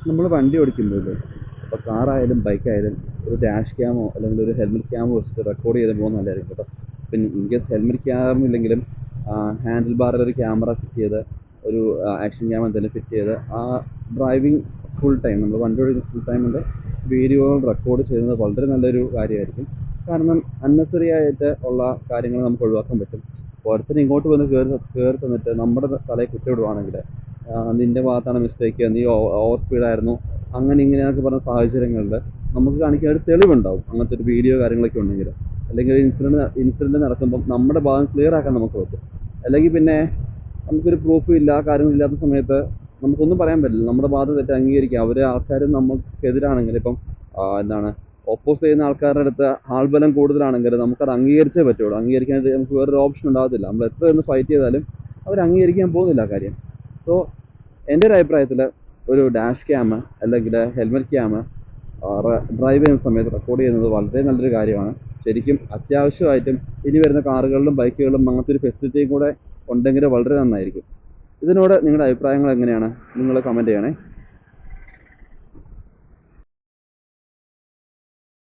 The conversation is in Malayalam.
നമ്മൾ വണ്ടി ഓടിക്കുമ്പോൾ ഇപ്പോൾ കാറായാലും ബൈക്കായാലും ഒരു ഡാഷ് ക്യാമോ അല്ലെങ്കിൽ ഒരു ഹെൽമെറ്റ് ക്യാമോ വെച്ചിട്ട് റെക്കോർഡ് ചെയ്ത് പോകുന്നത് നല്ലതായിരിക്കും കേട്ടോ. പിന്നെ ഇൻ കേസ് ഹെൽമെറ്റ് ക്യാം ഇല്ലെങ്കിലും ഹാൻഡിൽ ബാറിൽ ഒരു ക്യാമറ ഫിറ്റ് ചെയ്ത് ഒരു ആക്ഷൻ ക്യാമറ എന്തെങ്കിലും ഫിറ്റ് ചെയ്ത് ആ ഡ്രൈവിംഗ് ഫുൾ ടൈം നമ്മൾ വണ്ടി ഓടിക്കുന്ന ഫുൾ ടൈമിൻ്റെ വീഡിയോ റെക്കോർഡ് ചെയ്യുന്നത് വളരെ നല്ലൊരു കാര്യമായിരിക്കും. കാരണം അൺനെസറി ആയിട്ട് ഉള്ള കാര്യങ്ങൾ നമുക്ക് ഒഴിവാക്കാൻ പറ്റും. ഒരുത്തന് ഇങ്ങോട്ട് വന്ന് കയറി തന്നിട്ട് നമ്മുടെ തലയിൽ കുറ്റമിടുവാണെങ്കിൽ നിൻ്റെ ഭാഗത്താണ് മിസ്റ്റേക്ക്, നീ ഓവർ സ്പീഡായിരുന്നു, അങ്ങനെ ഇങ്ങനെയൊക്കെ പറഞ്ഞ സാഹചര്യങ്ങളിൽ നമുക്ക് കാണിക്കാൻ ഒരു തെളിവുണ്ടാവും. അങ്ങനത്തെ ഒരു വീഡിയോ കാര്യങ്ങളൊക്കെ ഉണ്ടെങ്കിൽ, അല്ലെങ്കിൽ ഒരു ഇൻസിഡൻറ്റ് നടക്കുമ്പം നമ്മുടെ ഭാഗം ക്ലിയർ ആക്കാൻ നമുക്ക് പറ്റും. അല്ലെങ്കിൽ പിന്നെ നമുക്കൊരു പ്രൂഫും ഇല്ല, കാര്യങ്ങളില്ലാത്ത സമയത്ത് നമുക്കൊന്നും പറയാൻ പറ്റില്ല. നമ്മുടെ ഭാഗത്ത് തെറ്റ് അംഗീകരിക്കുക. അവർ ആൾക്കാർ നമുക്കെതിരാണെങ്കിൽ ഇപ്പം എന്താണ് ഓപ്പോസ് ചെയ്യുന്ന ആൾക്കാരുടെ അടുത്ത് ആൾബലം കൂടുതലാണെങ്കിൽ നമുക്കത് അംഗീകരിച്ചേ പറ്റുള്ളൂ. അംഗീകരിക്കാനായിട്ട് നമുക്ക് വേറൊരു ഓപ്ഷൻ ഉണ്ടാകത്തില്ല. നമ്മൾ എത്ര ഒന്ന് ഫൈറ്റ് ചെയ്താലും അവർ അംഗീകരിക്കാൻ പോകുന്നില്ല ആ കാര്യം. സോ എൻ്റെ ഒരു അഭിപ്രായത്തിൽ ഒരു ഡാഷ് ക്യാം അല്ലെങ്കിൽ ഹെൽമെറ്റ് ക്യാം ഡ്രൈവ് ചെയ്യുന്ന സമയത്ത് റെക്കോർഡ് ചെയ്യുന്നത് വളരെ നല്ലൊരു കാര്യമാണ്. ശരിക്കും അത്യാവശ്യമായിട്ടും ഇനി വരുന്ന കാറുകളിലും ബൈക്കുകളിലും അങ്ങനത്തെ ഒരു ഫെസിലിറ്റിയും കൂടെ ഉണ്ടെങ്കിൽ വളരെ നന്നായിരിക്കും. ഇതിനോട് നിങ്ങളുടെ അഭിപ്രായങ്ങൾ എങ്ങനെയാണ്? നിങ്ങൾ കമൻറ്റ് ചെയ്യണേ.